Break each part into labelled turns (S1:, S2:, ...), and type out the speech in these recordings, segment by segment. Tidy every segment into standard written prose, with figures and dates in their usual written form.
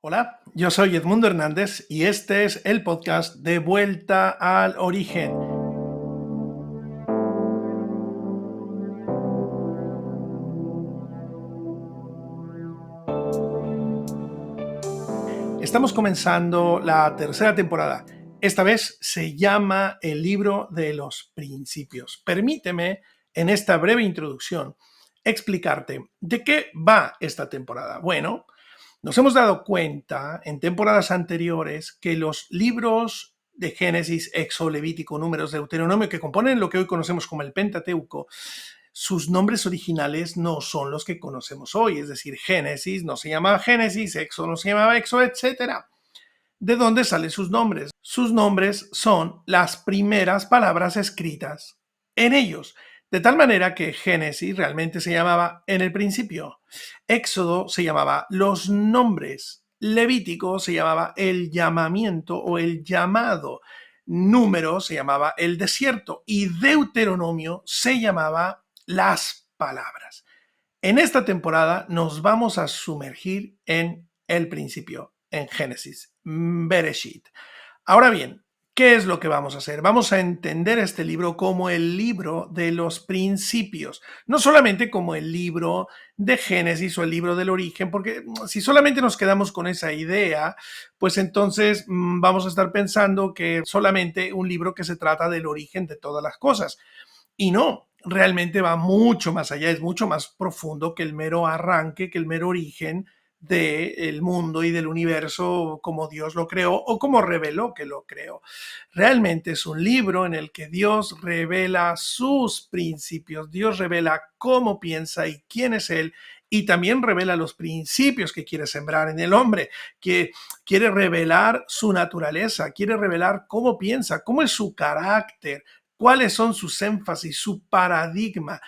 S1: Hola, yo soy Edmundo Hernández y este es el podcast de Vuelta al Origen. Estamos comenzando la tercera temporada. Esta vez se llama El libro de los principios. Permíteme, en esta breve introducción, explicarte de qué va esta temporada. Bueno, nos hemos dado cuenta en temporadas anteriores que los libros de Génesis, Éxodo, Levítico, Números, Deuteronomio, que componen lo que hoy conocemos como el Pentateuco, sus nombres originales no son los que conocemos hoy. Es decir, Génesis no se llamaba Génesis, Éxodo no se llamaba Éxodo, etc. ¿De dónde salen sus nombres? Sus nombres son las primeras palabras escritas en ellos. De tal manera que Génesis realmente se llamaba en el principio. Éxodo se llamaba los nombres. Levítico se llamaba el llamamiento o el llamado. Número se llamaba el desierto. Y Deuteronomio se llamaba las palabras. En esta temporada nos vamos a sumergir en el principio, en Génesis, Bereshit. Ahora bien, ¿qué es lo que vamos a hacer? Vamos a entender este libro como el libro de los principios, no solamente como el libro de Génesis o el libro del origen, porque si solamente nos quedamos con esa idea, pues entonces vamos a estar pensando que solamente un libro que se trata del origen de todas las cosas. Y no, realmente va mucho más allá, es mucho más profundo que el mero arranque, que el mero origen del mundo y del universo como Dios lo creó o como reveló que lo creó. Realmente es un libro en el que Dios revela sus principios, Dios revela cómo piensa y quién es Él, y también revela los principios que quiere sembrar en el hombre, que quiere revelar su naturaleza, quiere revelar cómo piensa, cómo es su carácter, cuáles son sus énfasis, su paradigma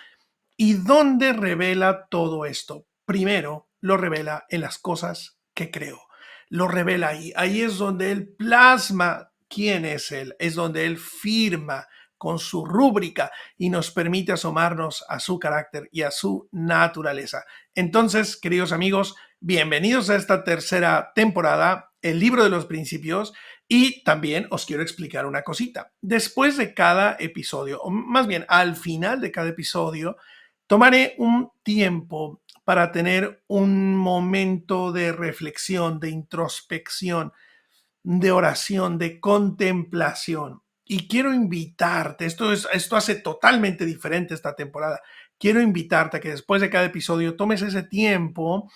S1: y dónde revela todo esto. Primero, lo revela en las cosas que creó. Lo revela ahí. Ahí es donde él plasma quién es él. Es donde él firma con su rúbrica y nos permite asomarnos a su carácter y a su naturaleza. Entonces, queridos amigos, bienvenidos a esta tercera temporada, el libro de los principios. Y también os quiero explicar una cosita. Después de cada episodio, o más bien al final de cada episodio, tomaré un tiempo para tener un momento de reflexión, de introspección, de oración, de contemplación. Y quiero invitarte, esto hace totalmente diferente esta temporada. Quiero invitarte a que después de cada episodio tomes ese tiempo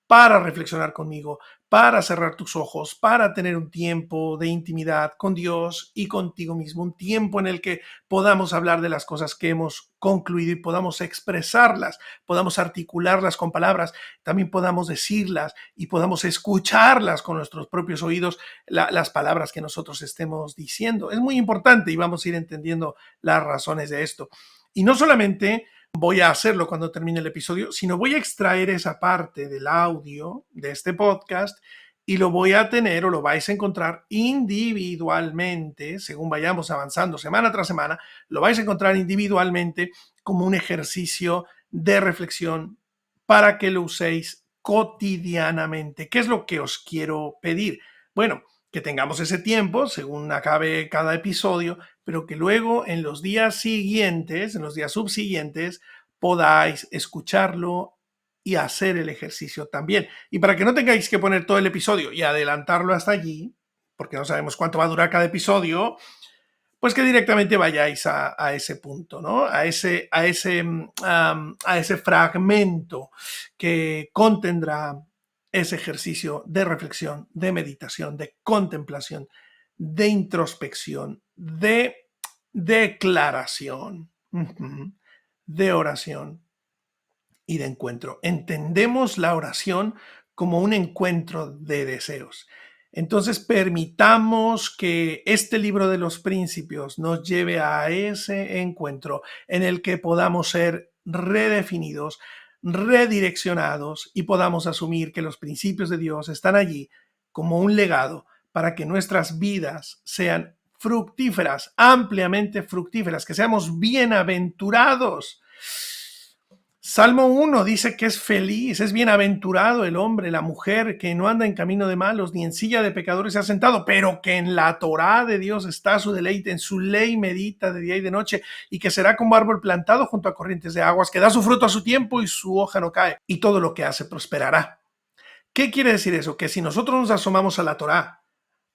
S1: para reflexionar conmigo, para cerrar tus ojos, para tener un tiempo de intimidad con Dios y contigo mismo, un tiempo en el que podamos hablar de las cosas que hemos concluido y podamos expresarlas, podamos articularlas con palabras, también podamos decirlas y podamos escucharlas con nuestros propios oídos, las palabras que nosotros estemos diciendo. Es muy importante y vamos a ir entendiendo las razones de esto. Y no solamente voy a hacerlo cuando termine el episodio, sino voy a extraer esa parte del audio de este podcast y lo voy a tener o lo vais a encontrar individualmente, según vayamos avanzando semana tras semana, lo vais a encontrar individualmente como un ejercicio de reflexión para que lo uséis cotidianamente. ¿Qué es lo que os quiero pedir? Bueno, que tengamos ese tiempo según acabe cada episodio, pero que luego en los días siguientes, en los días subsiguientes, podáis escucharlo y hacer el ejercicio también. Y para que no tengáis que poner todo el episodio y adelantarlo hasta allí, porque no sabemos cuánto va a durar cada episodio, pues que directamente vayáis a ese punto, ¿no? A ese fragmento que contendrá ese ejercicio de reflexión, de meditación, de contemplación, de introspección, de declaración, de oración y de encuentro. Entendemos la oración como un encuentro de deseos. Entonces permitamos que este libro de los principios nos lleve a ese encuentro en el que podamos ser redefinidos, redireccionados y podamos asumir que los principios de Dios están allí como un legado para que nuestras vidas sean fructíferas, ampliamente fructíferas, que seamos bienaventurados. Salmo 1 dice que es feliz, es bienaventurado el hombre, la mujer, que no anda en camino de malos, ni en silla de pecadores se ha sentado, pero que en la Torá de Dios está su deleite, en su ley medita de día y de noche, y que será como árbol plantado junto a corrientes de aguas, que da su fruto a su tiempo y su hoja no cae, y todo lo que hace prosperará. ¿Qué quiere decir eso? Que si nosotros nos asomamos a la Torá,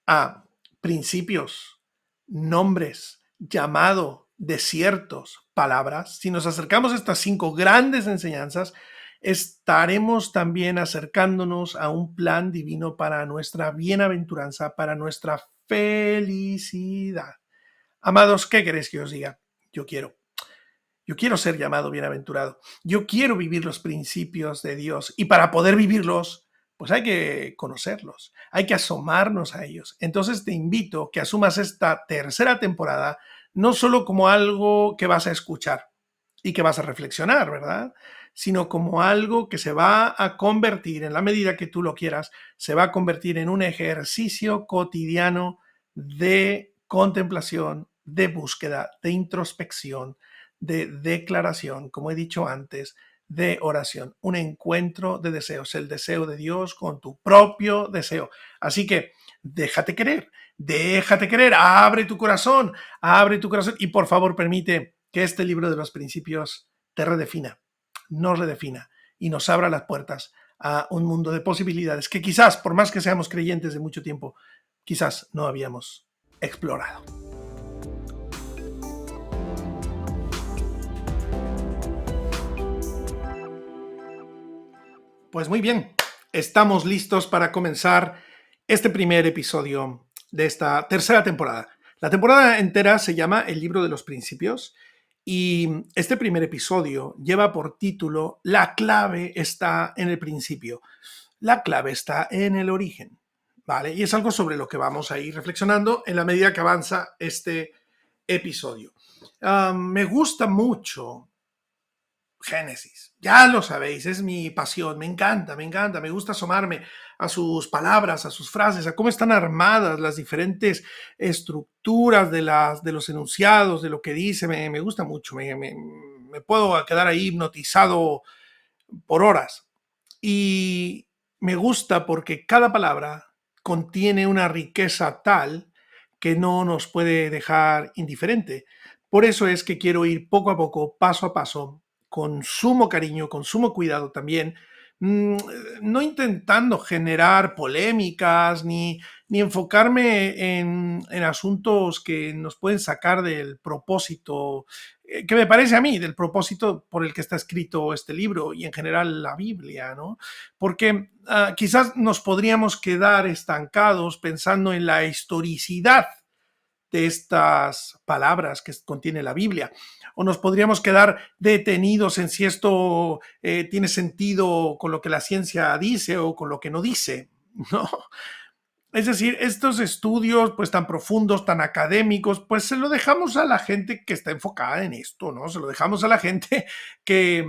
S1: a principios, nombres, llamado, desiertos, palabras, si nos acercamos a estas 5 grandes enseñanzas, estaremos también acercándonos a un plan divino para nuestra bienaventuranza, para nuestra felicidad. Amados, ¿qué queréis que os diga? Yo quiero. Yo quiero ser llamado bienaventurado. Yo quiero vivir los principios de Dios. Y para poder vivirlos, pues hay que conocerlos. Hay que asomarnos a ellos. Entonces te invito a que asumas esta tercera temporada no solo como algo que vas a escuchar y que vas a reflexionar, ¿verdad? Sino como algo que se va a convertir, en la medida que tú lo quieras, se va a convertir en un ejercicio cotidiano de contemplación, de búsqueda, de introspección, de declaración, como he dicho antes, de oración, un encuentro de deseos, el deseo de Dios con tu propio deseo. Así que déjate querer, abre tu corazón y por favor permite que este libro de los principios te redefina, nos redefina y nos abra las puertas a un mundo de posibilidades que quizás, por más que seamos creyentes de mucho tiempo, quizás no habíamos explorado. Pues muy bien, estamos listos para comenzar este primer episodio de esta tercera temporada. La temporada entera se llama El libro de los principios y este primer episodio lleva por título La clave está en el principio. La clave está en el origen, ¿vale? Y es algo sobre lo que vamos a ir reflexionando en la medida que avanza este episodio. Me gusta mucho Génesis. Ya lo sabéis, es mi pasión, me encanta, me gusta asomarme a sus palabras, a sus frases, a cómo están armadas las diferentes estructuras de los enunciados, de lo que dice, me gusta mucho, me puedo quedar ahí hipnotizado por horas. Y me gusta porque cada palabra contiene una riqueza tal que no nos puede dejar indiferente. Por eso es que quiero ir poco a poco, paso a paso, con sumo cariño, con sumo cuidado también, mm, no intentando generar polémicas ni enfocarme en asuntos que nos pueden sacar del propósito, que me parece a mí, del propósito por el que está escrito este libro y en general la Biblia, ¿no? Porque quizás nos podríamos quedar estancados pensando en la historicidad de estas palabras que contiene la Biblia. O nos podríamos quedar detenidos en si esto tiene sentido con lo que la ciencia dice o con lo que no dice, ¿no? Es decir, estos estudios pues tan profundos, tan académicos, pues se lo dejamos a la gente que está enfocada en esto, ¿no? Se lo dejamos a la gente que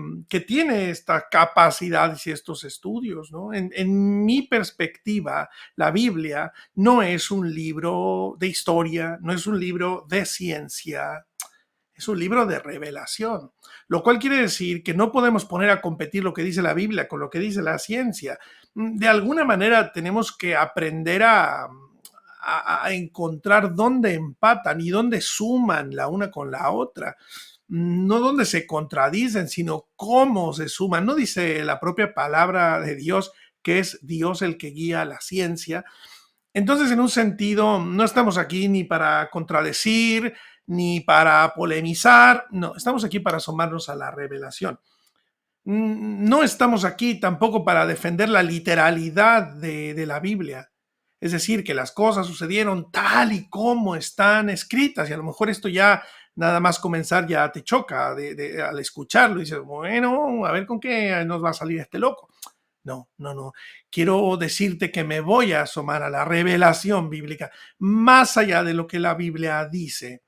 S1: tiene estas capacidades y estos estudios, ¿no? En mi perspectiva, la Biblia no es un libro de historia, no es un libro de ciencia, es un libro de revelación, lo cual quiere decir que no podemos poner a competir lo que dice la Biblia con lo que dice la ciencia. De alguna manera tenemos que aprender a encontrar dónde empatan y dónde suman la una con la otra. No dónde se contradicen, sino cómo se suman. No dice la propia palabra de Dios que es Dios el que guía la ciencia. Entonces, en un sentido, no estamos aquí ni para contradecir, ni para polemizar, no, estamos aquí para asomarnos a la revelación. No estamos aquí tampoco para defender la literalidad de la Biblia, es decir, que las cosas sucedieron tal y como están escritas, y a lo mejor esto ya nada más comenzar ya te choca al escucharlo, y dices, bueno, a ver con qué nos va a salir este loco. No, no, no. Quiero decirte que me voy a asomar a la revelación bíblica, más allá de lo que la Biblia dice.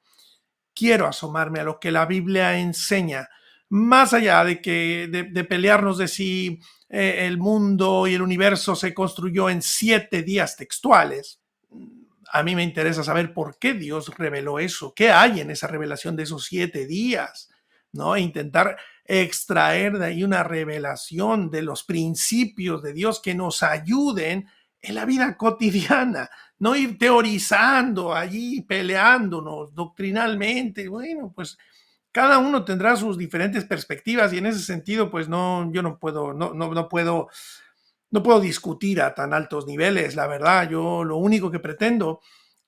S1: Quiero asomarme a lo que la Biblia enseña, más allá de pelearnos de si el mundo y el universo se construyó en 7 días textuales. A mí me interesa saber por qué Dios reveló eso, qué hay en esa revelación de esos 7 días. ¿no? E intentar extraer de ahí una revelación de los principios de Dios que nos ayuden en la vida cotidiana, no ir teorizando allí, peleándonos doctrinalmente. Bueno, pues cada uno tendrá sus diferentes perspectivas y en ese sentido, pues no, yo no puedo, no puedo discutir a tan altos niveles, la verdad. Yo lo único que pretendo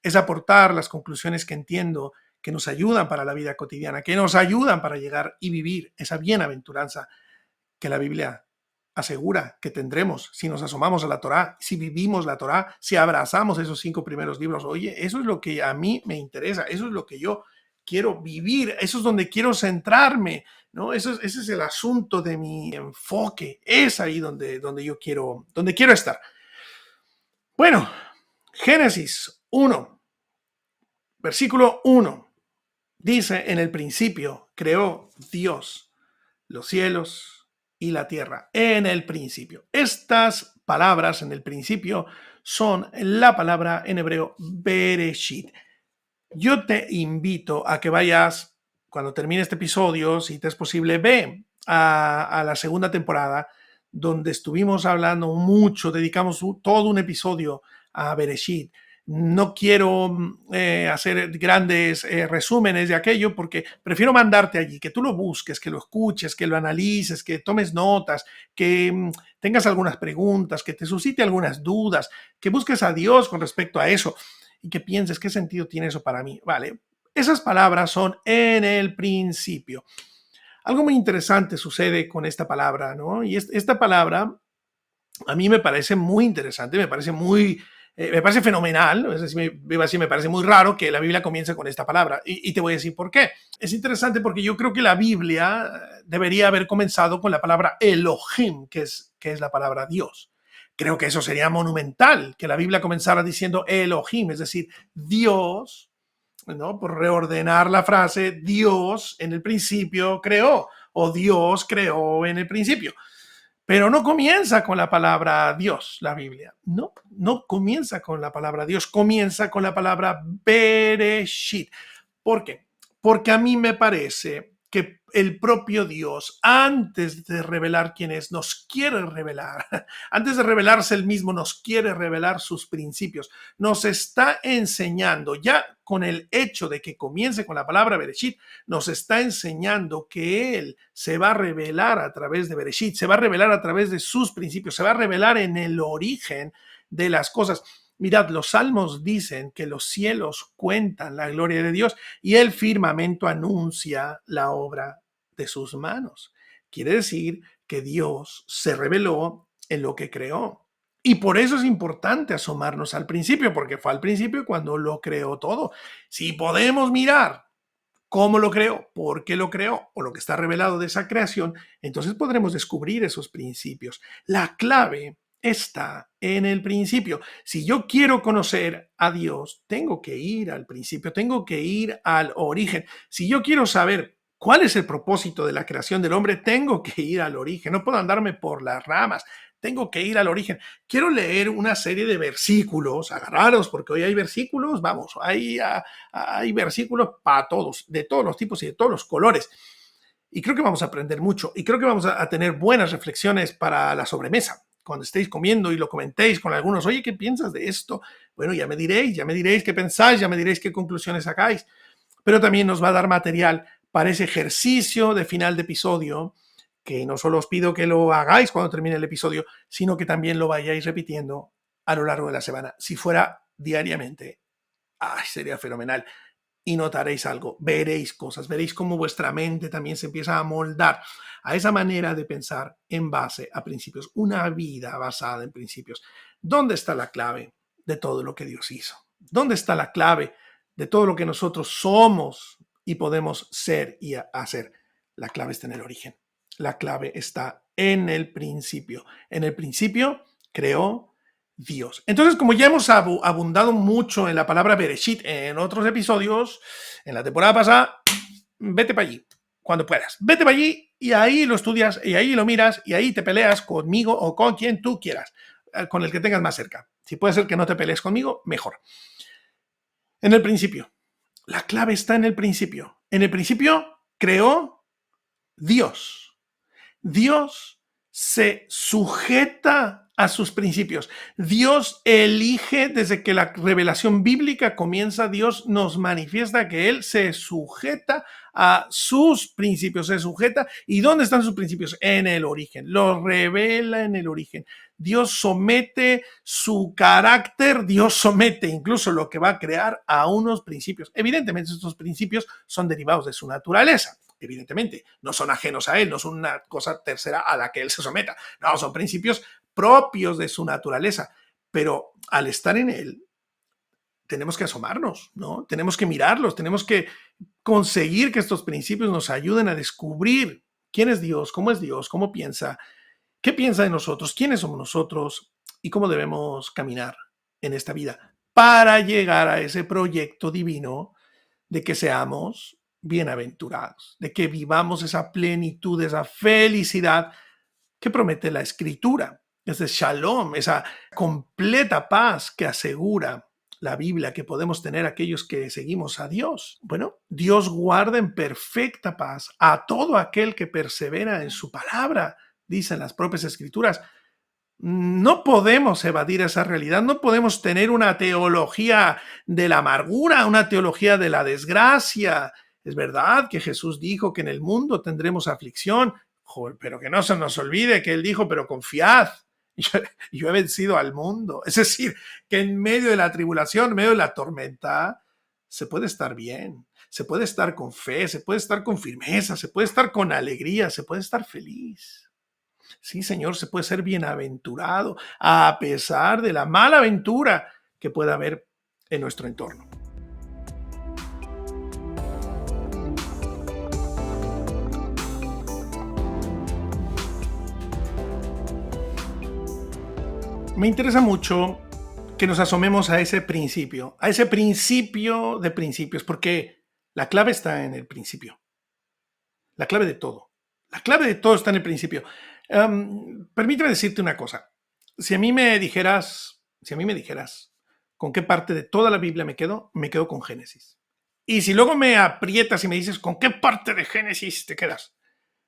S1: es aportar las conclusiones que entiendo que nos ayudan para la vida cotidiana, que nos ayudan para llegar y vivir esa bienaventuranza que la Biblia asegura que tendremos si nos asomamos a la Torá, si vivimos la Torá, si abrazamos esos 5 primeros libros. Oye, eso es lo que a mí me interesa, eso es lo que yo quiero vivir, eso es donde quiero centrarme, ¿no? Ese es el asunto de mi enfoque, es ahí donde yo donde quiero estar. Bueno, Génesis 1, versículo 1, dice: en el principio creó Dios los cielos y la tierra. En el principio. Estas palabras en el principio son la palabra en hebreo Bereshit. Yo te invito a que vayas, cuando termine este episodio, si te es posible, ve a la segunda temporada, donde estuvimos hablando mucho, dedicamos todo un episodio a Bereshit. No quiero hacer grandes resúmenes de aquello porque prefiero mandarte allí, que tú lo busques, que lo escuches, que lo analices, que tomes notas, que tengas algunas preguntas, que te suscite algunas dudas, que busques a Dios con respecto a eso y que pienses qué sentido tiene eso para mí. Vale, esas palabras son en el principio. Algo muy interesante sucede con esta palabra, ¿no? Y esta palabra a mí me parece muy interesante, me parece fenomenal, es decir, me parece muy raro que la Biblia comience con esta palabra. Y te voy a decir por qué. Es interesante porque yo creo que la Biblia debería haber comenzado con la palabra Elohim, que es la palabra Dios. Creo que eso sería monumental, que la Biblia comenzara diciendo Elohim, es decir, Dios, ¿no? Por reordenar la frase, Dios en el principio creó, o Dios creó en el principio. Pero no comienza con la palabra Dios, la Biblia. No, no comienza con la palabra Dios, comienza con la palabra Bereshit. ¿Por qué? Porque a mí me parece que el propio Dios, antes de revelar quién es, nos quiere revelar. Antes de revelarse él mismo, nos quiere revelar sus principios. Nos está enseñando, ya con el hecho de que comience con la palabra Bereshit, nos está enseñando que él se va a revelar a través de Bereshit, se va a revelar a través de sus principios, se va a revelar en el origen de las cosas. Mirad, los salmos dicen que los cielos cuentan la gloria de Dios y el firmamento anuncia la obra de sus manos. Quiere decir que Dios se reveló en lo que creó. Y por eso es importante asomarnos al principio, porque fue al principio cuando lo creó todo. Si podemos mirar cómo lo creó, por qué lo creó o lo que está revelado de esa creación, entonces podremos descubrir esos principios. La clave está en el principio. Si yo quiero conocer a Dios, tengo que ir al principio, tengo que ir al origen. Si yo quiero saber cuál es el propósito de la creación del hombre, tengo que ir al origen. No puedo andarme por las ramas, tengo que ir al origen. Quiero leer una serie de versículos, agarraros, porque hoy hay versículos, vamos, hay versículos para todos, de todos los tipos y de todos los colores. Y creo que vamos a aprender mucho y creo que vamos a tener buenas reflexiones para la sobremesa. Cuando estéis comiendo y lo comentéis con algunos, oye, ¿qué piensas de esto? Bueno, ya me diréis qué pensáis, ya me diréis qué conclusiones sacáis. Pero también nos va a dar material para ese ejercicio de final de episodio, que no solo os pido que lo hagáis cuando termine el episodio, sino que también lo vayáis repitiendo a lo largo de la semana. Si fuera diariamente, ¡ay, sería fenomenal! Y notaréis algo, veréis cosas, veréis cómo vuestra mente también se empieza a moldar a esa manera de pensar en base a principios, una vida basada en principios. ¿Dónde está la clave de todo lo que Dios hizo? ¿Dónde está la clave de todo lo que nosotros somos y podemos ser y hacer? La clave está en el origen. La clave está en el principio. En el principio creó Dios. Entonces, como ya hemos abundado mucho en la palabra Bereshit en otros episodios, en la temporada pasada, vete para allí, cuando puedas. Vete para allí y ahí lo estudias y ahí lo miras y ahí te peleas conmigo o con quien tú quieras, con el que tengas más cerca. Si puede ser que no te pelees conmigo, mejor. En el principio. La clave está en el principio. En el principio creó Dios. Dios se sujeta a sus principios. Dios elige, desde que la revelación bíblica comienza, Dios nos manifiesta que Él se sujeta a sus principios, se sujeta. ¿Y dónde están sus principios? En el origen, lo revela en el origen. Dios somete su carácter, Dios somete incluso lo que va a crear a unos principios. Evidentemente, estos principios son derivados de su naturaleza. Evidentemente, no son ajenos a Él, no son una cosa tercera a la que Él se someta. No, son principios propios de su naturaleza. Pero al estar en Él, tenemos que asomarnos, ¿no? Tenemos que mirarlos, tenemos que conseguir que estos principios nos ayuden a descubrir quién es Dios, cómo piensa, qué piensa de nosotros, quiénes somos nosotros y cómo debemos caminar en esta vida para llegar a ese proyecto divino de que seamos bienaventurados, de que vivamos esa plenitud, esa felicidad que promete la Escritura, ese shalom, esa completa paz que asegura la Biblia que podemos tener aquellos que seguimos a Dios. Bueno, Dios guarda en perfecta paz a todo aquel que persevera en su palabra, dicen las propias Escrituras. No podemos evadir esa realidad, no podemos tener una teología de la amargura, una teología de la desgracia. Es verdad que Jesús dijo que en el mundo tendremos aflicción, pero que no se nos olvide que Él dijo, pero confiad, yo he vencido al mundo. Es decir, que en medio de la tribulación, en medio de la tormenta, se puede estar bien, se puede estar con fe, se puede estar con firmeza, se puede estar con alegría, se puede estar feliz. Sí, Señor, se puede ser bienaventurado a pesar de la mala aventura que pueda haber en nuestro entorno. Me interesa mucho que nos asomemos a ese principio de principios, porque la clave está en el principio, la clave de todo. La clave de todo está en el principio. Permíteme decirte una cosa. Si a mí me dijeras, con qué parte de toda la Biblia me quedo con Génesis. Y si luego me aprietas y me dices, ¿con qué parte de Génesis te quedas?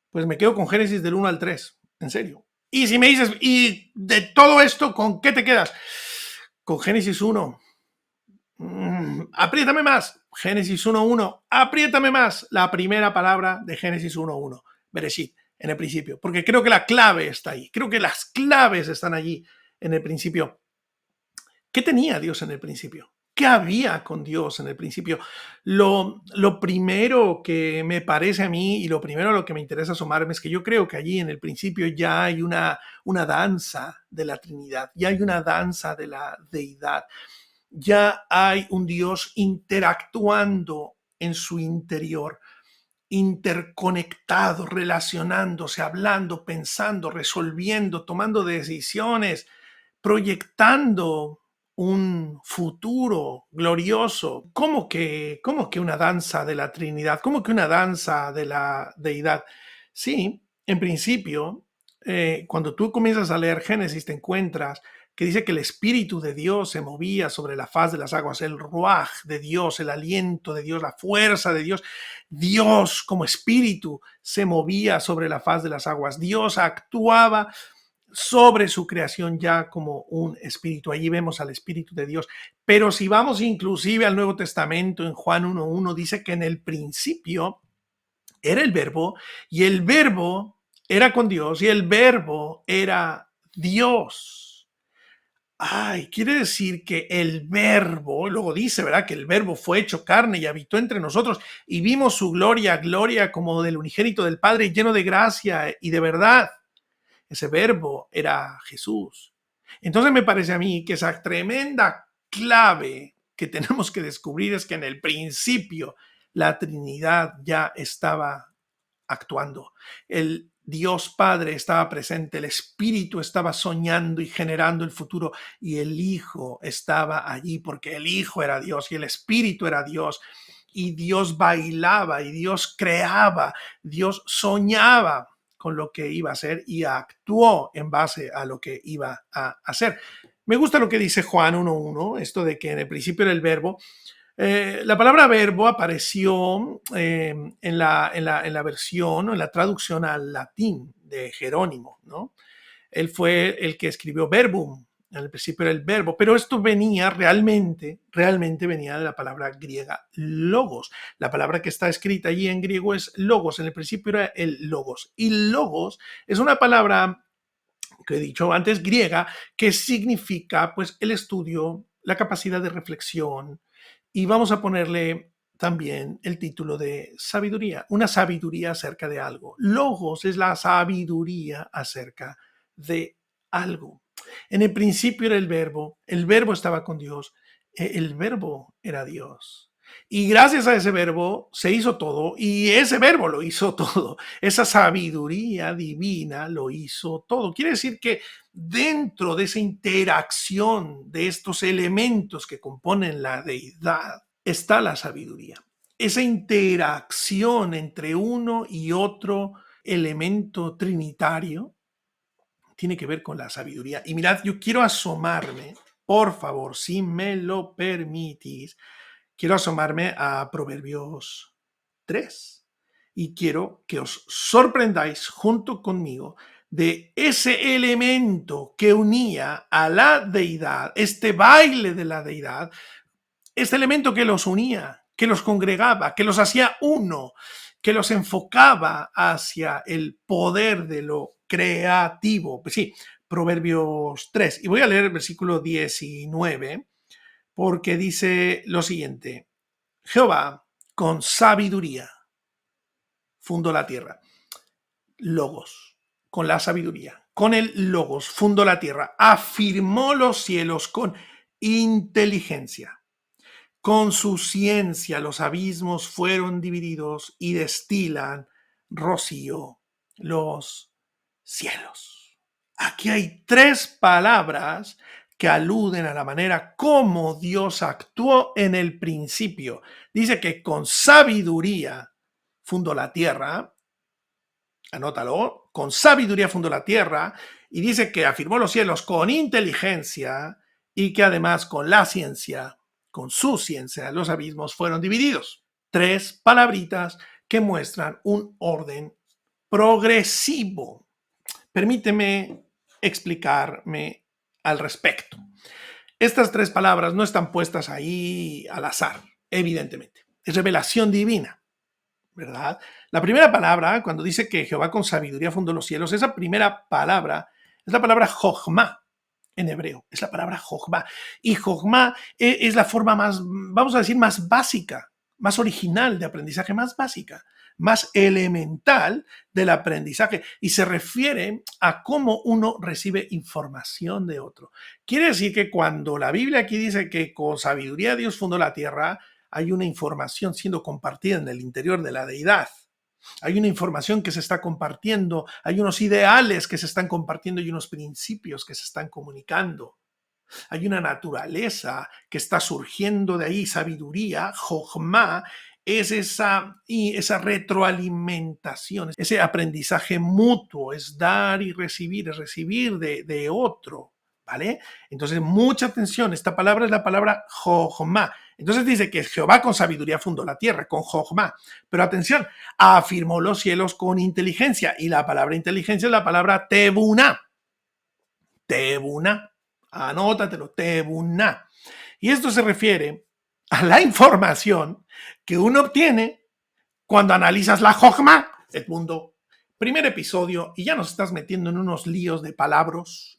S1: Pues me quedo con Génesis del 1 al 3, en serio. Y si me dices, ¿y de todo esto con qué te quedas? Con Génesis 1. Apriétame más. Génesis 1:1. Apriétame más. La primera palabra de Génesis 1:1. Bereshit, en el principio. Porque creo que la clave está ahí. Creo que las claves están allí en el principio. ¿Qué tenía Dios en el principio? ¿Qué había con Dios en el principio? Lo primero que me parece a mí y lo primero a lo que me interesa asomarme es que yo creo que allí en el principio ya hay una danza de la Trinidad, ya hay una danza de la deidad, ya hay un Dios interactuando en su interior, interconectado, relacionándose, hablando, pensando, resolviendo, tomando decisiones, proyectando un futuro glorioso. ¿Cómo que una danza de la Trinidad? ¿Cómo que una danza de la deidad? Sí, en principio, cuando tú comienzas a leer Génesis, te encuentras que dice que el Espíritu de Dios se movía sobre la faz de las aguas, el ruaj de Dios, el aliento de Dios, la fuerza de Dios. Dios como Espíritu se movía sobre la faz de las aguas. Dios actuaba sobre su creación ya como un espíritu. Allí vemos al Espíritu de Dios. Pero si vamos inclusive al Nuevo Testamento, en Juan 1:1 dice que en el principio era el verbo y el verbo era con Dios y el verbo era Dios. Ay, quiere decir que el verbo, luego dice, ¿verdad? Que el verbo fue hecho carne y habitó entre nosotros y vimos su gloria, gloria como del unigénito del Padre, lleno de gracia y de verdad. Ese verbo era Jesús. Entonces me parece a mí que esa tremenda clave que tenemos que descubrir es que en el principio la Trinidad ya estaba actuando. El Dios Padre estaba presente, el Espíritu estaba soñando y generando el futuro y el Hijo estaba allí porque el Hijo era Dios y el Espíritu era Dios y Dios bailaba y Dios creaba, Dios soñaba con lo que iba a hacer y actuó en base a lo que iba a hacer. Me gusta lo que dice Juan 1:1, esto de que en el principio era el verbo. La palabra verbo apareció en la versión o en la traducción al latín de Jerónimo, ¿no? Él fue el que escribió verbum, al principio era el verbo, pero esto venía realmente venía de la palabra griega logos. La palabra que está escrita allí en griego es logos, en el principio era el logos. Y logos es una palabra que he dicho antes, griega, que significa pues el estudio, la capacidad de reflexión, y vamos a ponerle también el título de sabiduría, una sabiduría acerca de algo. Logos es la sabiduría acerca de algo. En el principio era el verbo estaba con Dios, el verbo era Dios. Y gracias a ese verbo se hizo todo y ese verbo lo hizo todo. Esa sabiduría divina lo hizo todo. Quiere decir que dentro de esa interacción de estos elementos que componen la deidad está la sabiduría. Esa interacción entre uno y otro elemento trinitario tiene que ver con la sabiduría. Y mirad, yo quiero asomarme, por favor, si me lo permitís, quiero asomarme a Proverbios 3 y quiero que os sorprendáis junto conmigo de ese elemento que unía a la deidad, este baile de la deidad, este elemento que los unía, que los congregaba, que los hacía uno, que los enfocaba hacia el poder de lo creativo. Pues sí, Proverbios 3. Y voy a leer el versículo 19 porque dice lo siguiente: Jehová con sabiduría fundó la tierra. Logos, con la sabiduría, con el logos fundó la tierra, afirmó los cielos con inteligencia. Con su ciencia los abismos fueron divididos y destilan rocío los cielos. Aquí hay tres palabras que aluden a la manera como Dios actuó en el principio. Dice que con sabiduría fundó la tierra, anótalo, con sabiduría fundó la tierra, y dice que afirmó los cielos con inteligencia y que además con la ciencia, con su ciencia, los abismos fueron divididos. Tres palabritas que muestran un orden progresivo. Permíteme explicarme al respecto. Estas tres palabras no están puestas ahí al azar, evidentemente. Es revelación divina, ¿verdad? La primera palabra, cuando dice que Jehová con sabiduría fundó los cielos, esa primera palabra es la palabra jochma en hebreo, es la palabra jochma. Y jochma es la forma más, vamos a decir, más básica, más original de aprendizaje, más básica, más elemental del aprendizaje, y se refiere a cómo uno recibe información de otro. Quiere decir que cuando la Biblia aquí dice que con sabiduría Dios fundó la tierra, hay una información siendo compartida en el interior de la deidad. Hay una información que se está compartiendo, hay unos ideales que se están compartiendo y unos principios que se están comunicando. Hay una naturaleza que está surgiendo de ahí, sabiduría, jochma, es esa retroalimentación, ese aprendizaje mutuo, es dar y recibir, es recibir de otro, ¿vale? Entonces, mucha atención, esta palabra es la palabra jochma. Entonces dice que Jehová con sabiduría fundó la tierra, con jochma. Pero atención, afirmó los cielos con inteligencia, y la palabra inteligencia es la palabra tebuna. Tebuna. Anótatelo, Tebuna. Y esto se refiere a la información que uno obtiene cuando analizas la Jochma, Edmundo. Primer episodio, y ya nos estás metiendo en unos líos de palabras,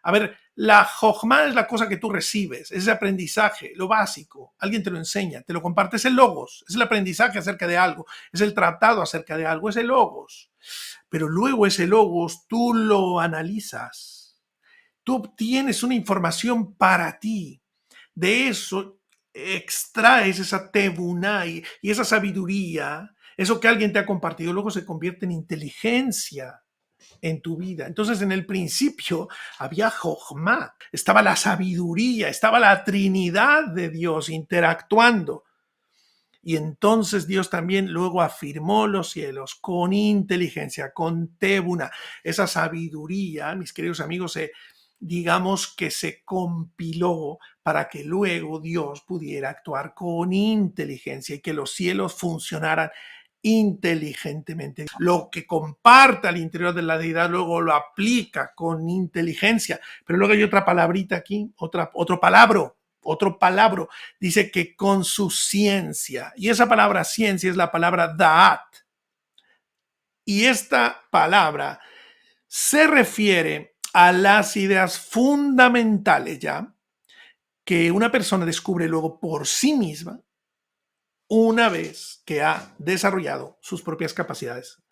S1: A ver, la Jochma es la cosa que tú recibes, es el aprendizaje, lo básico. Alguien te lo enseña, te lo comparte, es el logos, es el aprendizaje acerca de algo, es el tratado acerca de algo, es el logos. Pero luego ese logos tú lo analizas, tú obtienes una información para ti. De eso extraes esa tebuna y esa sabiduría, eso que alguien te ha compartido, luego se convierte en inteligencia en tu vida. Entonces, en el principio había Jochma, estaba la sabiduría, estaba la Trinidad de Dios interactuando. Y entonces Dios también luego afirmó los cielos con inteligencia, con tebuna. Esa sabiduría, mis queridos amigos, digamos que se compiló para que luego Dios pudiera actuar con inteligencia y que los cielos funcionaran inteligentemente. Lo que comparte al interior de la deidad luego lo aplica con inteligencia. Pero luego hay otra palabrita aquí, otro palabra, dice que con su ciencia. Y esa palabra ciencia es la palabra da'at. Y esta palabra se refiere a las ideas fundamentales ya que una persona descubre luego por sí misma una vez que ha desarrollado sus propias capacidades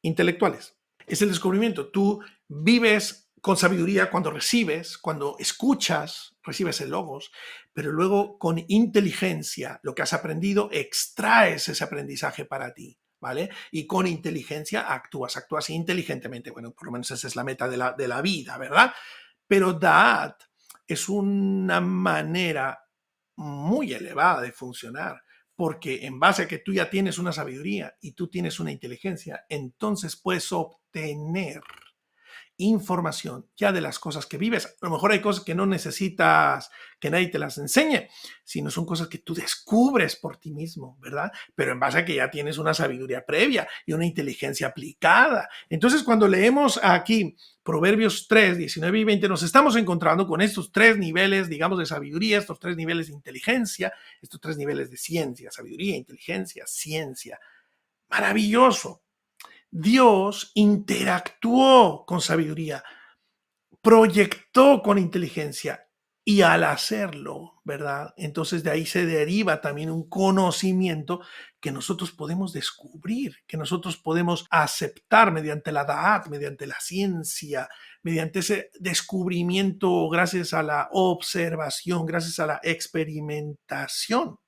S1: intelectuales. Es el descubrimiento. Tú vives con sabiduría cuando recibes, cuando escuchas, recibes el logos, pero luego con inteligencia, lo que has aprendido, extraes ese aprendizaje para ti, ¿vale? Y con inteligencia actúas inteligentemente. Bueno, por lo menos esa es la meta de la vida, ¿verdad? Pero Da'at es una manera muy elevada de funcionar, porque en base a que tú ya tienes una sabiduría y tú tienes una inteligencia, entonces puedes obtener información ya de las cosas que vives. A lo mejor hay cosas que no necesitas que nadie te las enseñe, sino son cosas que tú descubres por ti mismo, ¿verdad? Pero en base a que ya tienes una sabiduría previa y una inteligencia aplicada. Entonces, cuando leemos aquí Proverbios 3, 19 y 20, nos estamos encontrando con estos tres niveles, digamos, de sabiduría, estos tres niveles de inteligencia, estos tres niveles de ciencia, sabiduría, inteligencia, ciencia. Maravilloso. Dios interactuó con sabiduría, proyectó con inteligencia y al hacerlo, ¿verdad? Entonces de ahí se deriva también un conocimiento que nosotros podemos descubrir, que nosotros podemos aceptar mediante la Da'at, mediante la ciencia, mediante ese descubrimiento gracias a la observación, gracias a la experimentación.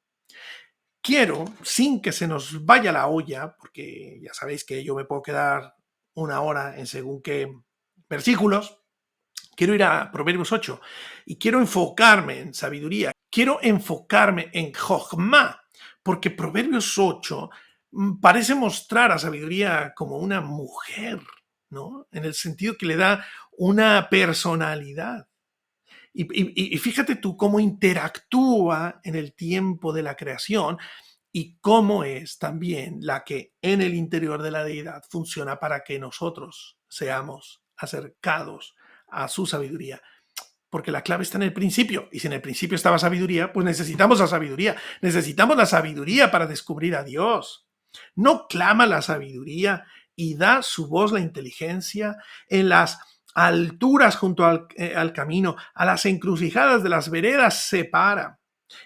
S1: Quiero, sin que se nos vaya la olla, porque ya sabéis que yo me puedo quedar una hora en según qué versículos, quiero ir a Proverbios 8 y quiero enfocarme en sabiduría, quiero enfocarme en Jochma, porque Proverbios 8 parece mostrar a sabiduría como una mujer, ¿no? En el sentido que le da una personalidad. Y fíjate tú cómo interactúa en el tiempo de la creación y cómo es también la que en el interior de la deidad funciona para que nosotros seamos acercados a su sabiduría. Porque la clave está en el principio. Y si en el principio estaba sabiduría, pues necesitamos la sabiduría. Necesitamos la sabiduría para descubrir a Dios. No clama la sabiduría y da su voz la inteligencia en las alturas junto al camino, a las encrucijadas de las veredas se para.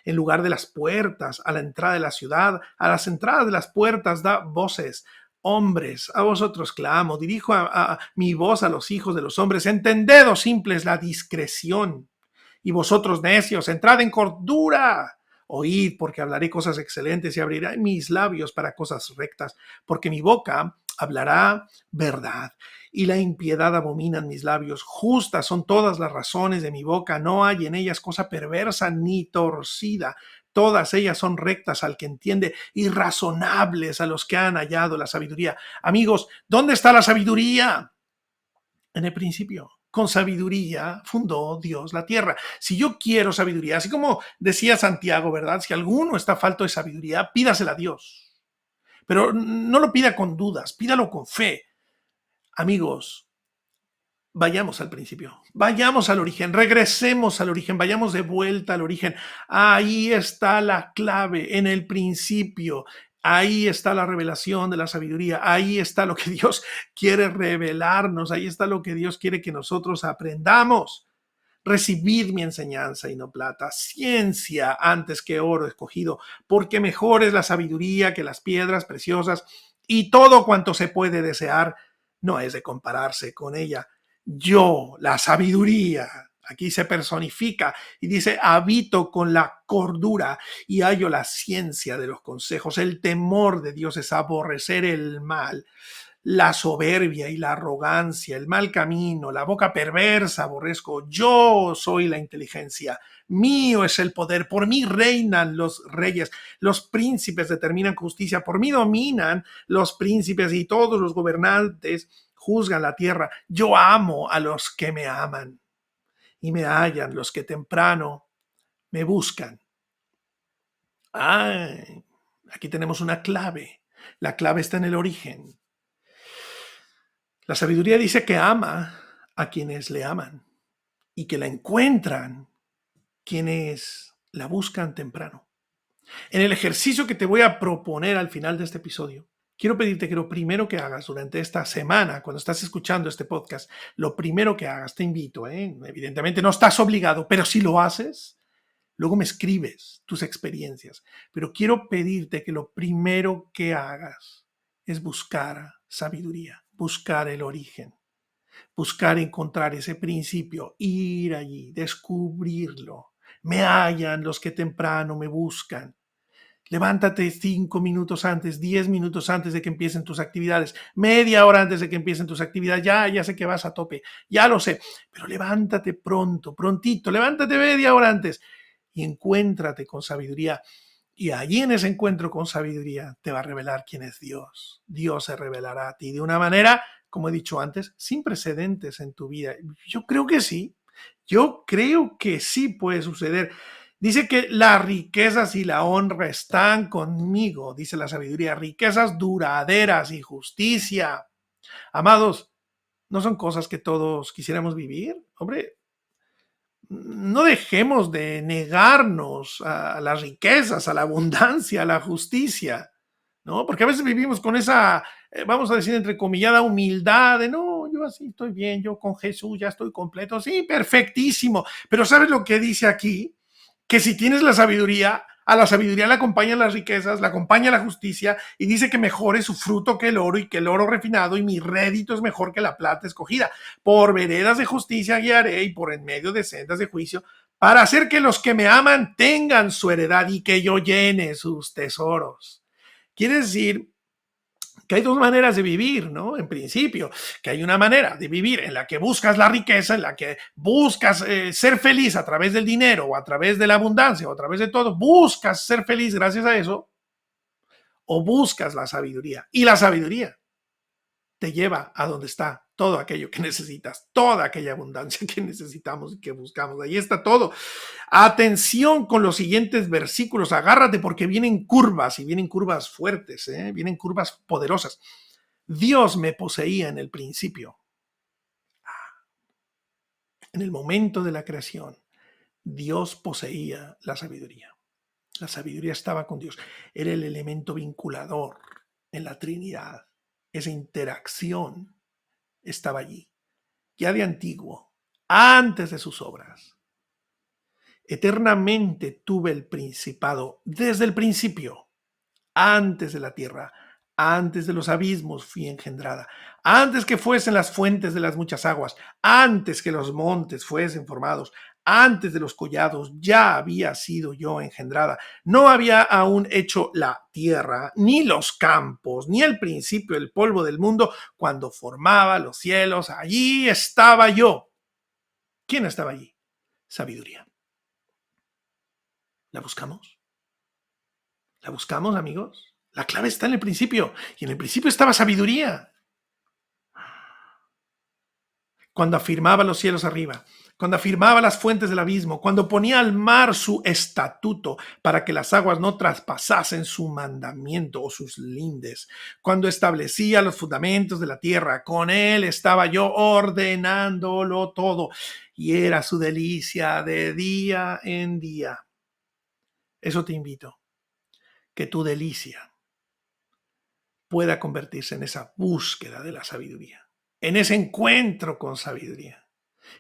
S1: En lugar de las puertas, a la entrada de la ciudad, a las entradas de las puertas da voces. Hombres, a vosotros clamo, dirijo a mi voz a los hijos de los hombres. Entended, oh simples, la discreción. Y vosotros necios, entrad en cordura. Oíd, porque hablaré cosas excelentes y abriré mis labios para cosas rectas, porque mi boca hablará verdad y la impiedad abominan mis labios. Justas son todas las razones de mi boca, no hay en ellas cosa perversa ni torcida. Todas ellas son rectas al que entiende y razonables a los que han hallado la sabiduría. Amigos, ¿dónde está la sabiduría? En el principio. Con sabiduría fundó Dios la tierra. Si yo quiero sabiduría, así como decía Santiago, ¿verdad? Si alguno está falto de sabiduría, pídasela a Dios. Pero no lo pida con dudas, pídalo con fe. Amigos, vayamos al principio, vayamos al origen, regresemos al origen, vayamos de vuelta al origen. Ahí está la clave, en el principio. Ahí está la revelación de la sabiduría, ahí está lo que Dios quiere revelarnos, ahí está lo que Dios quiere que nosotros aprendamos. Recibid mi enseñanza y no plata, ciencia antes que oro escogido, porque mejor es la sabiduría que las piedras preciosas y todo cuanto se puede desear no es de compararse con ella. Yo, la sabiduría, aquí se personifica y dice, habito con la cordura y hallo la ciencia de los consejos. El temor de Dios es aborrecer el mal, la soberbia y la arrogancia, el mal camino, la boca perversa aborrezco. Yo soy la inteligencia, mío es el poder, por mí reinan los reyes, los príncipes determinan justicia, por mí dominan los príncipes y todos los gobernantes juzgan la tierra. Yo amo a los que me aman. y me hallan los que temprano me buscan. Ay, aquí tenemos una clave. La clave está en el origen. La sabiduría dice que ama a quienes le aman y que la encuentran quienes la buscan temprano. En el ejercicio que te voy a proponer al final de este episodio, quiero pedirte que lo primero que hagas durante esta semana, cuando estás escuchando este podcast, lo primero que hagas, te invito, evidentemente no estás obligado, pero si lo haces, luego me escribes tus experiencias. Pero quiero pedirte que lo primero que hagas es buscar sabiduría, buscar el origen, buscar encontrar ese principio, ir allí, descubrirlo. Me hallan los que temprano me buscan. Levántate 5 minutos antes, 10 minutos antes de que empiecen tus actividades, media hora antes de que empiecen tus actividades. Ya sé que vas a tope, ya lo sé, pero levántate pronto, prontito, levántate media hora antes y encuéntrate con sabiduría. Y allí en ese encuentro con sabiduría te va a revelar quién es Dios. Dios se revelará a ti de una manera, como he dicho antes, sin precedentes en tu vida. Yo creo que sí. Yo creo que sí puede suceder. Dice que las riquezas y la honra están conmigo, dice la sabiduría, riquezas duraderas y justicia. Amados, ¿no son cosas que todos quisiéramos vivir? Hombre, no dejemos de negarnos a las riquezas, a la abundancia, a la justicia, ¿no? Porque a veces vivimos con esa, vamos a decir, entrecomillada humildad de, no, yo así estoy bien, yo con Jesús ya estoy completo, sí, perfectísimo. Pero ¿sabes lo que dice aquí? Que si tienes la sabiduría, a la sabiduría le acompañan las riquezas, le acompaña la justicia y dice que mejor es su fruto que el oro y que el oro refinado y mi rédito es mejor que la plata escogida. Por veredas de justicia guiaré y por en medio de sendas de juicio para hacer que los que me aman tengan su heredad y que yo llene sus tesoros. Quiere decir que hay dos maneras de vivir, ¿no? En principio, que hay una manera de vivir en la que buscas la riqueza, en la que buscas ser feliz a través del dinero o a través de la abundancia o a través de todo, buscas ser feliz gracias a eso, o buscas la sabiduría. Y la sabiduría te lleva a donde está todo aquello que necesitas, toda aquella abundancia que necesitamos y que buscamos. Ahí está todo. Atención con los siguientes versículos, agárrate porque vienen curvas y vienen curvas fuertes, vienen curvas poderosas. Dios me poseía en el principio, en el momento de la creación. Dios poseía la sabiduría. La sabiduría estaba con Dios. Era el elemento vinculador en la Trinidad. Esa interacción estaba allí. Ya de antiguo, antes de sus obras. Eternamente tuve el principado desde el principio, antes de la tierra, antes de los abismos fui engendrada, antes que fuesen las fuentes de las muchas aguas, antes que los montes fuesen formados, antes de los collados ya había sido yo engendrada. No había aún hecho la tierra, ni los campos, ni el principio del polvo del mundo, cuando formaba los cielos, allí estaba yo. ¿Quién estaba allí? Sabiduría. ¿La buscamos? ¿La buscamos, amigos? La clave está en el principio, y en el principio estaba sabiduría. Cuando afirmaba los cielos arriba, cuando afirmaba las fuentes del abismo, cuando ponía al mar su estatuto para que las aguas no traspasasen su mandamiento o sus lindes, cuando establecía los fundamentos de la tierra, con él estaba yo ordenándolo todo, y era su delicia de día en día. Eso te invito, que tu delicia pueda convertirse en esa búsqueda de la sabiduría, en ese encuentro con sabiduría,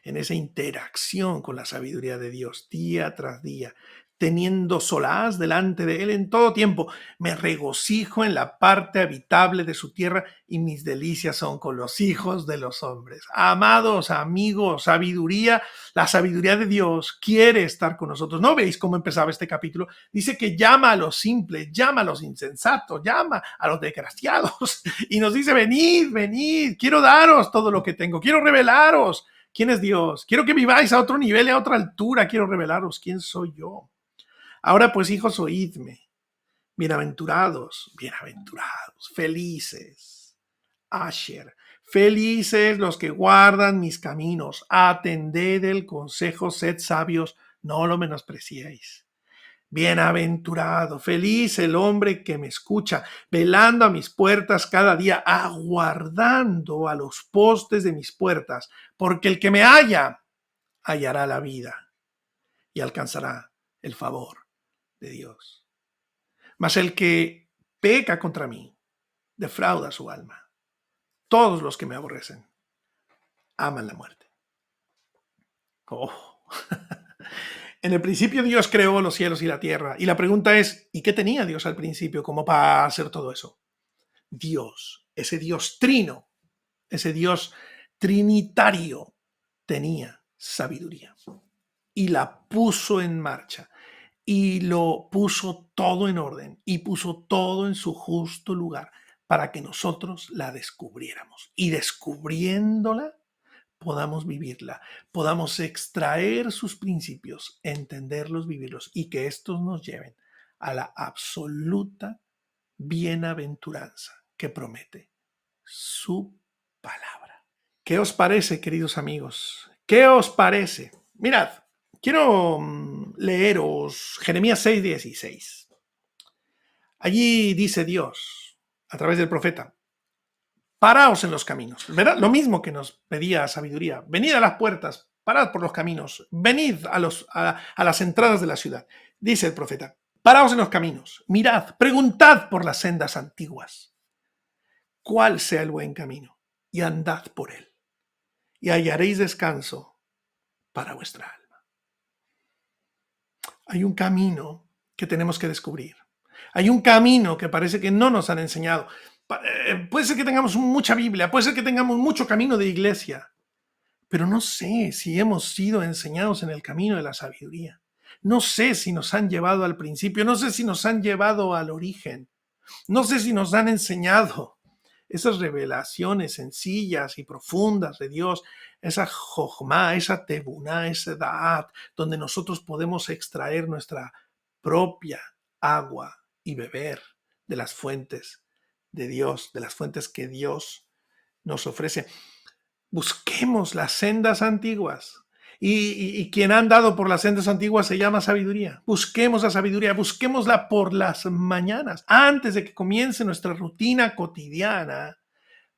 S1: en esa interacción con la sabiduría de Dios día tras día, teniendo solaz delante de Él en todo tiempo. Me regocijo en la parte habitable de su tierra y mis delicias son con los hijos de los hombres. Amados amigos, sabiduría, la sabiduría de Dios quiere estar con nosotros. ¿No veis cómo empezaba este capítulo? Dice que llama a los simples, llama a los insensatos, llama a los desgraciados y nos dice, venid, venid, quiero daros todo lo que tengo, quiero revelaros quién es Dios, quiero que viváis a otro nivel y a otra altura, quiero revelaros quién soy yo. Ahora pues, hijos, oídme, bienaventurados, bienaventurados, felices, Asher, Felices los que guardan mis caminos. Atended el consejo, sed sabios, no lo menospreciéis. Bienaventurado, feliz el hombre que me escucha, velando a mis puertas cada día, aguardando a los postes de mis puertas, porque el que me halla, hallará la vida y alcanzará el favor de Dios. Mas el que peca contra mí, defrauda su alma. Todos los que me aborrecen aman la muerte. Oh. En el principio Dios creó los cielos y la tierra. Y la pregunta es, ¿y qué tenía Dios al principio como para hacer todo eso? Dios, ese Dios trino, ese Dios trinitario, tenía sabiduría y la puso en marcha y lo puso todo en orden y puso todo en su justo lugar para que nosotros la descubriéramos. Y descubriéndola, podamos vivirla, podamos extraer sus principios, entenderlos, vivirlos y que estos nos lleven a la absoluta bienaventuranza que promete su palabra. ¿Qué os parece, queridos amigos? ¿Qué os parece? Mirad, quiero leeros Jeremías 6:16. Allí dice Dios, a través del profeta, paraos en los caminos, ¿verdad? Lo mismo que nos pedía sabiduría. Venid a las puertas, parad por los caminos, venid a las entradas de la ciudad. Dice el profeta, paraos en los caminos, mirad, preguntad por las sendas antiguas, cuál sea el buen camino, y andad por él, y hallaréis descanso para vuestra alma. Hay un camino que tenemos que descubrir. Hay un camino que parece que no nos han enseñado. Puede ser que tengamos mucha Biblia, puede ser que tengamos mucho camino de iglesia, pero no sé si hemos sido enseñados en el camino de la sabiduría. No sé si nos han llevado al principio, no sé si nos han llevado al origen, no sé si nos han enseñado esas revelaciones sencillas y profundas de Dios, esa jojma, esa tebuná, ese da'at, donde nosotros podemos extraer nuestra propia agua y beber de las fuentes de Dios, de las fuentes que Dios nos ofrece. Busquemos las sendas antiguas. Y quien ha andado por las sendas antiguas se llama sabiduría. Busquemos la sabiduría, busquémosla por las mañanas, antes de que comience nuestra rutina cotidiana.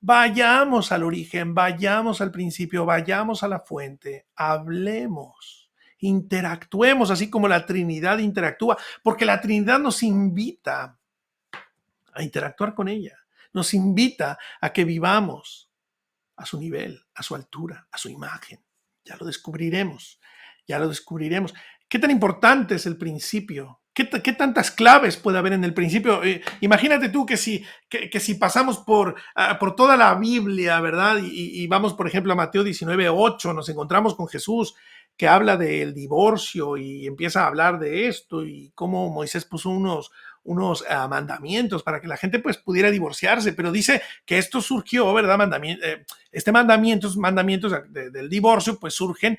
S1: Vayamos al origen, vayamos al principio, vayamos a la fuente, hablemos, interactuemos así como la Trinidad interactúa, porque la Trinidad nos invita a interactuar con ella, nos invita a que vivamos a su nivel, a su altura, a su imagen. Ya lo descubriremos, ya lo descubriremos. ¿Qué tan importante es el principio? ¿Qué tantas claves puede haber en el principio? Imagínate tú que si pasamos por toda la Biblia, ¿verdad? Y vamos, por ejemplo, a Mateo 19:8, nos encontramos con Jesús que habla del divorcio y empieza a hablar de esto y cómo Moisés puso unos mandamientos para que la gente pues pudiera divorciarse, pero dice que esto surgió, ¿verdad? Estos mandamientos del divorcio pues surgen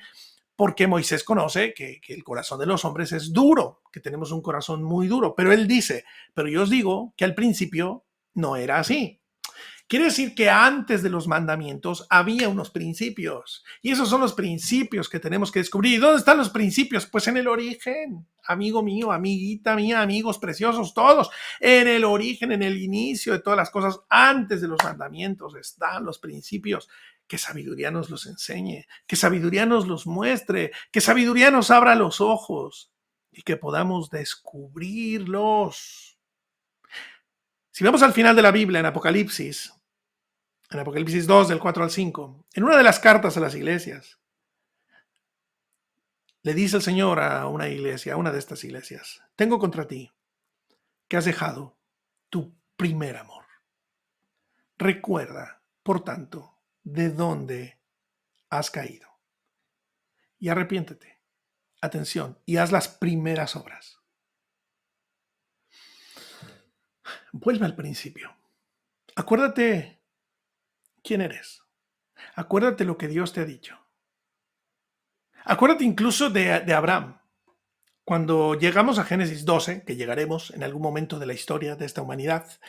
S1: porque Moisés conoce que el corazón de los hombres es duro, que tenemos un corazón muy duro, pero él dice, pero yo os digo que al principio no era así. Quiere decir que antes de los mandamientos había unos principios y esos son los principios que tenemos que descubrir. ¿Y dónde están los principios? Pues en el origen, amigo mío, amiguita mía, amigos preciosos, todos. En el origen, en el inicio de todas las cosas, antes de los mandamientos están los principios. Que sabiduría nos los enseñe, que sabiduría nos los muestre, que sabiduría nos abra los ojos y que podamos descubrirlos. Si vamos al final de la Biblia, en Apocalipsis 2, del 4 al 5, en una de las cartas a las iglesias, le dice el Señor a una iglesia, a una de estas iglesias, tengo contra ti que has dejado tu primer amor. Recuerda, por tanto, de dónde has caído. Y arrepiéntete, atención, y haz las primeras obras. Vuelve al principio. Acuérdate quién eres. Acuérdate lo que Dios te ha dicho. Acuérdate incluso de Abraham. Cuando llegamos a Génesis 12, que llegaremos en algún momento de la historia de esta humanidad,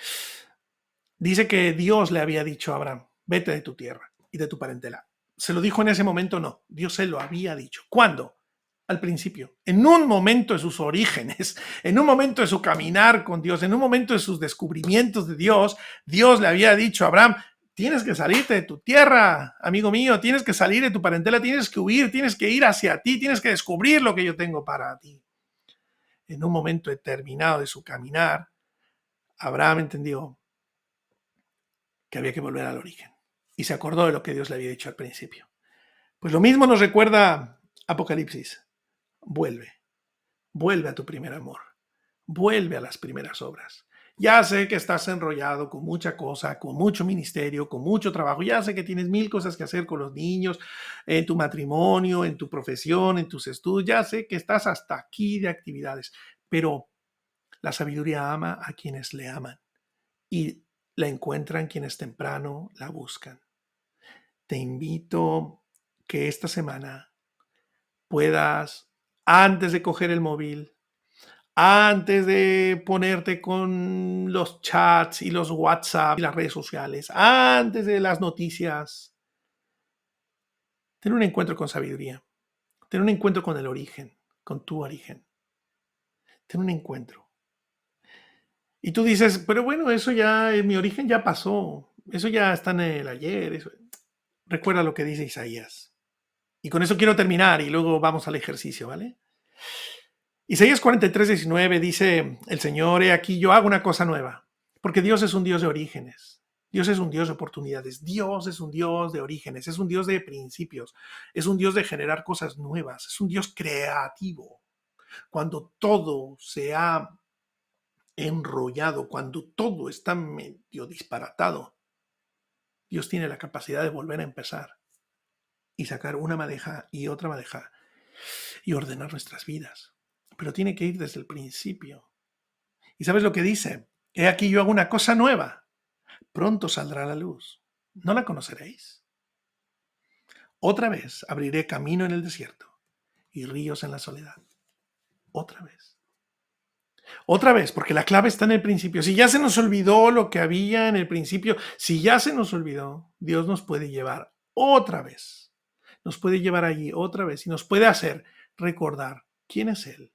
S1: dice que Dios le había dicho a Abraham, vete de tu tierra y de tu parentela. ¿Se lo dijo en ese momento? No, Dios se lo había dicho. ¿Cuándo? Al principio, en un momento de sus orígenes, en un momento de su caminar con Dios, en un momento de sus descubrimientos de Dios, Dios le había dicho a Abraham: tienes que salirte de tu tierra, amigo mío, tienes que salir de tu parentela, tienes que huir, tienes que ir hacia ti, tienes que descubrir lo que yo tengo para ti. En un momento determinado de su caminar, Abraham entendió que había que volver al origen y se acordó de lo que Dios le había dicho al principio. Pues lo mismo nos recuerda Apocalipsis. Vuelve a tu primer amor, vuelve a las primeras obras. Ya sé que estás enrollado con mucha cosa, con mucho ministerio, con mucho trabajo. Ya sé que tienes mil cosas que hacer con los niños, en tu matrimonio, en tu profesión, en tus estudios. Ya sé que estás hasta aquí de actividades, pero la sabiduría ama a quienes le aman y la encuentran quienes temprano la buscan. Te invito que esta semana puedas, antes de coger el móvil, antes de ponerte con los chats y los WhatsApp y las redes sociales, antes de las noticias, tener un encuentro con sabiduría, tener un encuentro con el origen, con tu origen, tener un encuentro. Y tú dices, pero bueno, eso ya, mi origen ya pasó, eso ya está en el ayer. Eso. Recuerda lo que dice Isaías. Y con eso quiero terminar y luego vamos al ejercicio, ¿vale? Isaías 43:19 dice el Señor: he aquí yo hago una cosa nueva, porque Dios es un Dios de orígenes, Dios es un Dios de oportunidades, Dios es un Dios de orígenes, es un Dios de principios, es un Dios de generar cosas nuevas, es un Dios creativo. Cuando todo se ha enrollado, cuando todo está medio disparatado, Dios tiene la capacidad de volver a empezar y sacar una madeja y otra madeja y ordenar nuestras vidas. Pero tiene que ir desde el principio. ¿Y sabes lo que dice? He aquí yo hago una cosa nueva. Pronto saldrá a la luz. ¿No la conoceréis? Otra vez abriré camino en el desierto y ríos en la soledad. Otra vez. Otra vez, porque la clave está en el principio. Si ya se nos olvidó lo que había en el principio, si ya se nos olvidó, Dios nos puede llevar otra vez. Nos puede llevar allí otra vez y nos puede hacer recordar quién es Él,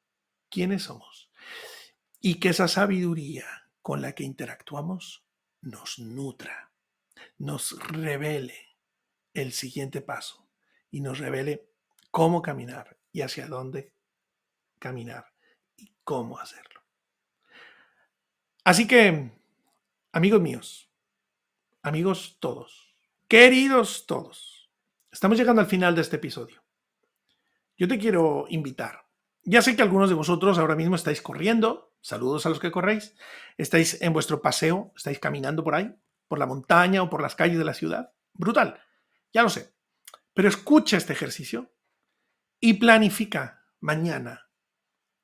S1: quiénes somos. Y que esa sabiduría con la que interactuamos nos nutra, nos revele el siguiente paso y nos revele cómo caminar y hacia dónde caminar y cómo hacerlo. Así que, amigos míos, amigos todos, queridos todos, estamos llegando al final de este episodio. Yo te quiero invitar. Ya sé que algunos de vosotros ahora mismo estáis corriendo, saludos a los que corréis, estáis en vuestro paseo, estáis caminando por ahí, por la montaña o por las calles de la ciudad. Brutal, ya lo sé. Pero escucha este ejercicio y planifica mañana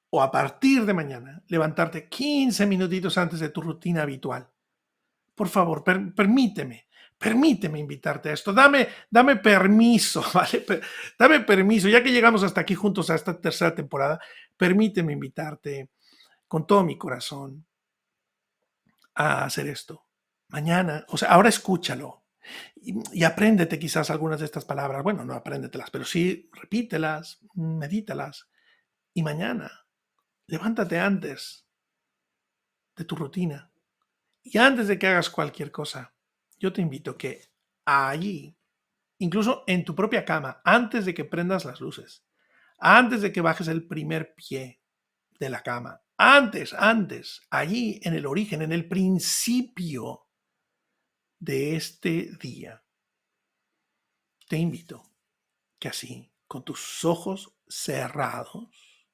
S1: o a partir de mañana levantarte 15 minutitos antes de tu rutina habitual. Por favor, permíteme invitarte a esto. Dame permiso, ¿vale? Dame permiso, ya que llegamos hasta aquí juntos a esta tercera temporada, permíteme invitarte con todo mi corazón a hacer esto. Mañana, o sea, ahora escúchalo y apréndete quizás algunas de estas palabras. Bueno, no apréndetelas, pero sí repítelas, medítalas. Y mañana, levántate antes de tu rutina. Y antes de que hagas cualquier cosa, yo te invito que allí, incluso en tu propia cama, antes de que prendas las luces, antes de que bajes el primer pie de la cama, antes, allí en el origen, en el principio de este día, te invito que así, con tus ojos cerrados,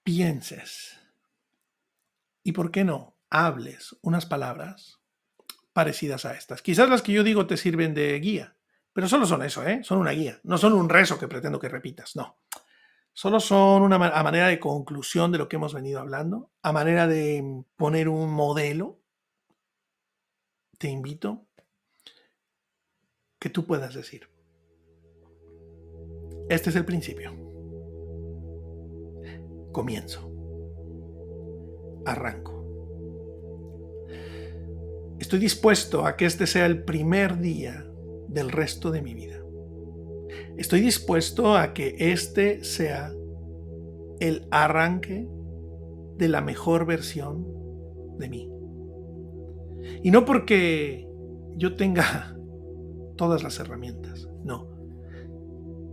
S1: pienses y, ¿por qué no?, hables unas palabras parecidas a estas. Quizás las que yo digo te sirven de guía, pero solo son eso, ¿eh? Son una guía, no son un rezo que pretendo que repitas, no. Solo son una manera de conclusión de lo que hemos venido hablando, a manera de poner un modelo. Te invito que tú puedas decir: este es el principio. Comienzo. Arranco. Estoy dispuesto a que este sea el primer día del resto de mi vida. Estoy dispuesto a que este sea el arranque de la mejor versión de mí. Y no porque yo tenga todas las herramientas, no.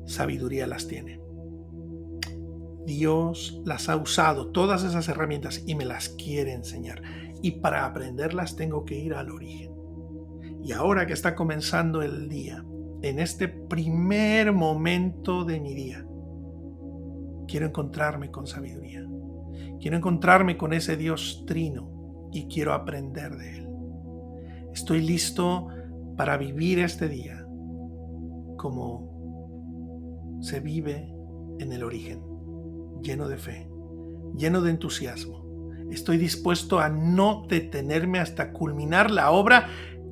S1: Sabiduría las tiene. Dios las ha usado, todas esas herramientas, y me las quiere enseñar. Y para aprenderlas tengo que ir al origen. Y ahora que está comenzando el día, en este primer momento de mi día, quiero encontrarme con sabiduría. Quiero encontrarme con ese Dios trino y quiero aprender de Él. Estoy listo para vivir este día como se vive en el origen, lleno de fe, lleno de entusiasmo. Estoy dispuesto a no detenerme hasta culminar la obra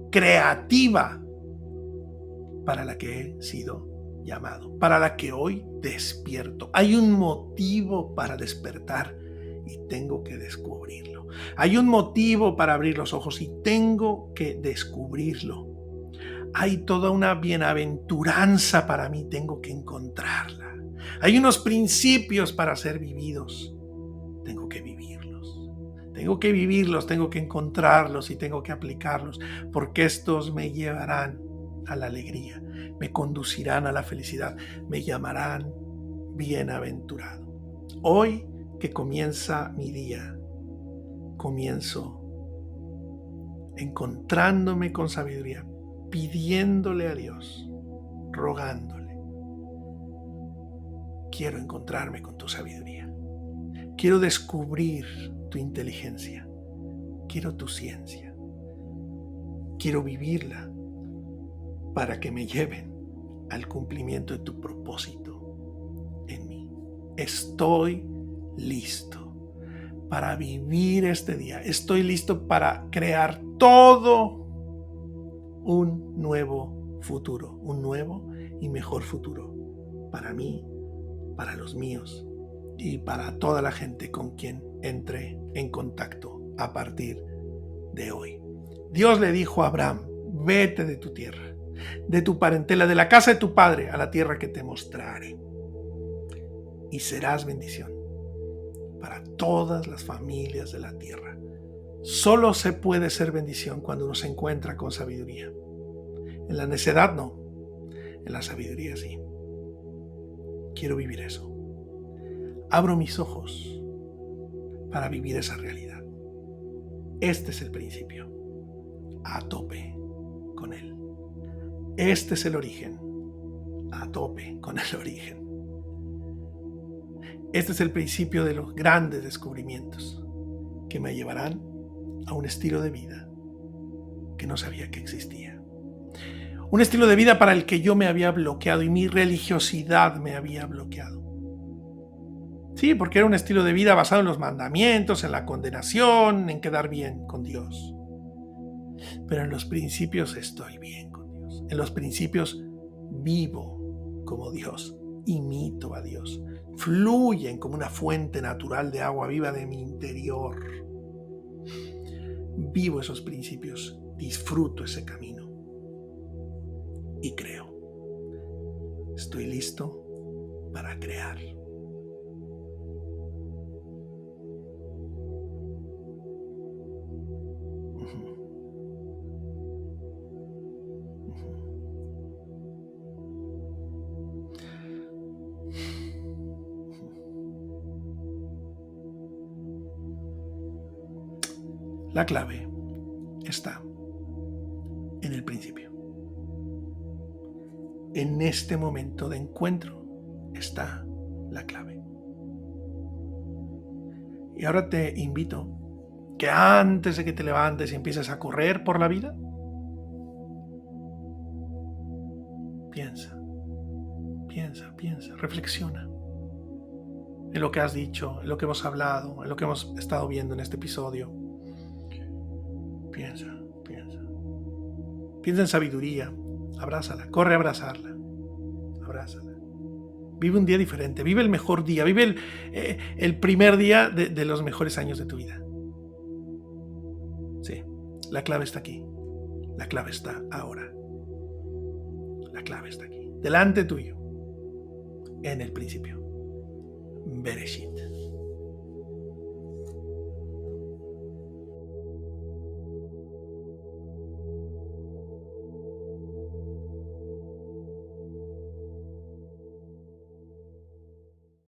S1: creativa para la que he sido llamado, para la que hoy despierto. Hay un motivo para despertar y tengo que descubrirlo. Hay un motivo para abrir los ojos y tengo que descubrirlo. Hay toda una bienaventuranza para mí, tengo que encontrarla. Hay unos principios para ser vividos, tengo que vivirlos. Tengo que vivirlos, tengo que encontrarlos y tengo que aplicarlos, porque estos me llevarán a la alegría, me conducirán a la felicidad, me llamarán bienaventurado. Hoy que comienza mi día, comienzo encontrándome con sabiduría, pidiéndole a Dios, rogándole. Quiero encontrarme con tu sabiduría. Quiero descubrir tu inteligencia. Quiero tu ciencia. Quiero vivirla para que me lleven al cumplimiento de tu propósito en mí. Estoy listo para vivir este día. Estoy listo para crear todo un nuevo futuro, un nuevo y mejor futuro para mí, para los míos y para toda la gente con quien entre en contacto a partir de hoy. Dios le dijo a Abraham: vete de tu tierra, de tu parentela, de la casa de tu padre, a la tierra que te mostraré, y serás bendición para todas las familias de la tierra. Solo se puede ser bendición cuando uno se encuentra con sabiduría. En la necedad no, en la sabiduría sí. Quiero vivir eso. Abro mis ojos para vivir esa realidad. Este es el principio. A tope con él. Este es el origen. A tope con el origen. Este es el principio de los grandes descubrimientos que me llevarán a un estilo de vida que no sabía que existía. Un estilo de vida para el que yo me había bloqueado y mi religiosidad me había bloqueado. Sí, porque era un estilo de vida basado en los mandamientos, en la condenación, en quedar bien con Dios. Pero en los principios estoy bien con Dios. En los principios vivo como Dios, imito a Dios, fluyen como una fuente natural de agua viva de mi interior. Vivo esos principios, disfruto ese camino y creo. Estoy listo para crear. La clave está en el principio. En este momento de encuentro está la clave. Y ahora te invito que antes de que te levantes y empieces a correr por la vida, piensa, reflexiona en lo que has dicho, en lo que hemos hablado, en lo que hemos estado viendo en este episodio. Piensa en sabiduría, abrázala, corre a abrazarla, abrázala. Vive un día diferente, vive el mejor día, vive el primer día de los mejores años de tu vida. Sí, La clave está aquí. La clave está ahora. La clave está aquí. Delante tuyo. En el principio. Bereshit.